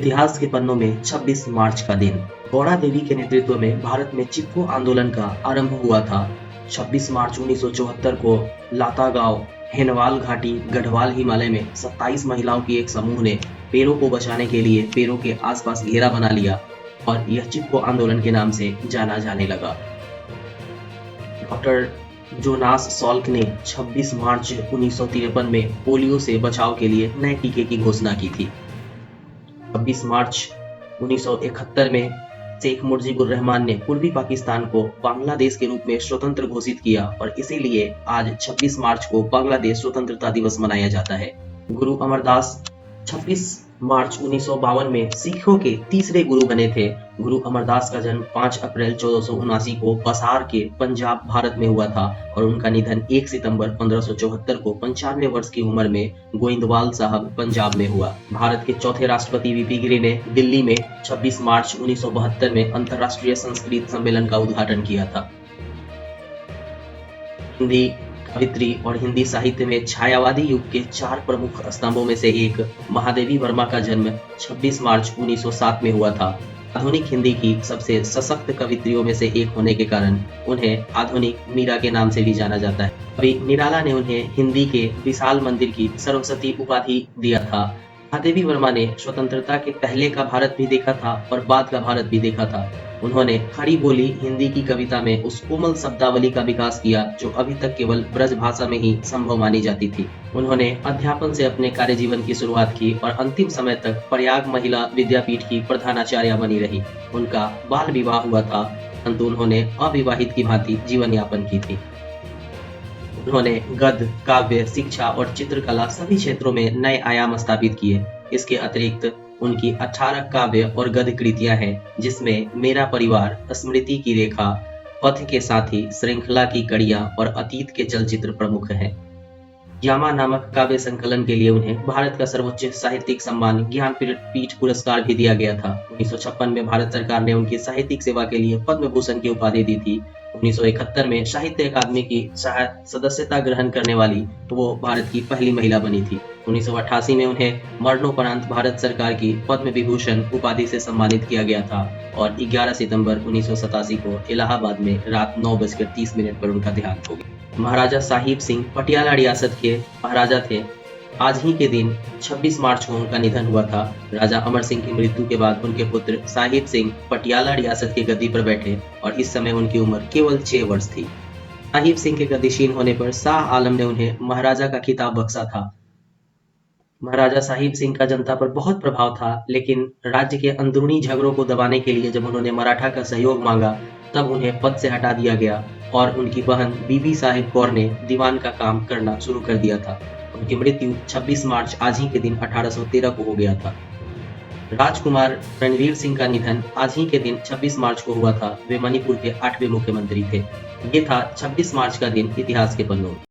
इतिहास के पन्नों में 26 मार्च का दिन गौड़ा देवी के नेतृत्व में भारत में चिपको आंदोलन का आरंभ हुआ था। 26 मार्च 1974 को लाता गांव हेनवाल घाटी गढ़वाल हिमालय में 27 महिलाओं की एक समूह ने पेड़ों को बचाने के लिए पेड़ों के आसपास घेरा बना लिया और यह चिपको आंदोलन के नाम से जाना जाने लगा। डॉक्टर जोनास सॉल्क ने 26 मार्च 1953 में पोलियो से बचाव के लिए नए टीके की घोषणा की थी। 26 मार्च 1971 में शेख मुजीबुर रहमान ने पूर्वी पाकिस्तान को बांग्लादेश के रूप में स्वतंत्र घोषित किया और इसीलिए आज 26 मार्च को बांग्लादेश स्वतंत्रता दिवस मनाया जाता है। गुरु अमरदास 26 मार्च 1952 में सिखों के तीसरे गुरु बने थे। गुरु अमरदास का जन्म 5 अप्रैल 1479 को बसार के पंजाब भारत में हुआ था और उनका निधन 1 सितंबर 1574 को 95 वर्ष की उम्र में गोइंदवाल साहब पंजाब में हुआ। भारत के चौथे राष्ट्रपति वीपी गिरि ने दिल्ली में 26 मार्च 1972 में अंतर्राष्ट्रीय संस्कृत सम्मेलन का उद्घाटन किया था। हिंदी कवित्री और हिंदी साहित्य में छायावादी युग के 4 प्रमुख स्तंभों में से एक महादेवी वर्मा का जन्म 26 मार्च 1907 में हुआ था। आधुनिक हिंदी की सबसे सशक्त कवित्रियों में से एक होने के कारण उन्हें आधुनिक मीरा के नाम से भी जाना जाता है। कवि निराला ने उन्हें हिंदी के विशाल मंदिर की सरस्वती उपाधि दिया था। महादेवी वर्मा ने स्वतंत्रता के पहले का भारत भी देखा था और बाद का भारत भी देखा था। उन्होंने खड़ी बोली हिंदी की कविता में उस कोमल शब्दावली का विकास किया जो अभी तक केवल ब्रज भाषा में ही संभव मानी जाती थी। उन्होंने अध्यापन से अपने कार्य जीवन की शुरुआत की और अंतिम समय तक प्रयाग महिला विद्यापीठ की प्रधानाचार्य बनी रही। उनका बाल विवाह हुआ था, परंतु उन्होंने अविवाहित की भांति जीवन यापन की थी। उन्होंने गद्य, काव्य, शिक्षा और चित्रकला सभी क्षेत्रों में नए आयाम स्थापित किए। इसके अतिरिक्त उनकी 18 काव्य और गद्य कृतियां हैं, जिसमें मेरा परिवार, स्मृति की रेखा, पथ के साथी, श्रृंखला की कड़ियां और अतीत के चलचित्र प्रमुख हैं। यामा नामक काव्य संकलन के लिए उन्हें भारत का सर्वोच्च साहित्यिक सम्मान ज्ञानपीठ पुरस्कार भी दिया गया था। 1956 में भारत सरकार ने उनकी साहित्यिक सेवा के लिए पद्म भूषण की उपाधि दी थी। 1971 में साहित्य अकादमी की सदस्यता ग्रहण करने वाली वो भारत की पहली महिला बनी थी। 1988 में उन्हें मरणोपरांत भारत सरकार की पद्म विभूषण उपाधि से सम्मानित किया गया था और 11 सितंबर 1987 को इलाहाबाद में रात 9:30 पर उनका देहांत हो गया। महाराजा साहिब सिंह पटियाला रियासत के महाराजा थे। आज ही के दिन 26 मार्च को उनका निधन हुआ था। राजा अमर सिंह की मृत्यु के बाद उनके पुत्र साहिब सिंह पटियाला रियासत की गद्दी पर बैठे और इस समय उनकी उम्र केवल 6 वर्ष थी। साहिब सिंह के गद्दीशीन होने पर शाह आलम ने उन्हें महाराजा का खिताब बख्शा था। महाराजा साहिब सिंह का जनता पर बहुत प्रभाव था, लेकिन राज्य के अंदरूनी झगड़ों को दबाने के लिए जब उन्होंने मराठा का सहयोग मांगा तब उन्हें पद से हटा दिया गया और उनकी बहन बीबी साहिब कौर ने दीवान का काम करना शुरू कर दिया था। उनकी मृत्यु 26 मार्च आज ही के दिन 1813 को हो गया था। राजकुमार रणवीर सिंह का निधन आज ही के दिन 26 मार्च को हुआ था। वे मणिपुर के 8वें मुख्यमंत्री थे। ये था 26 मार्च का दिन इतिहास के पन्नों में।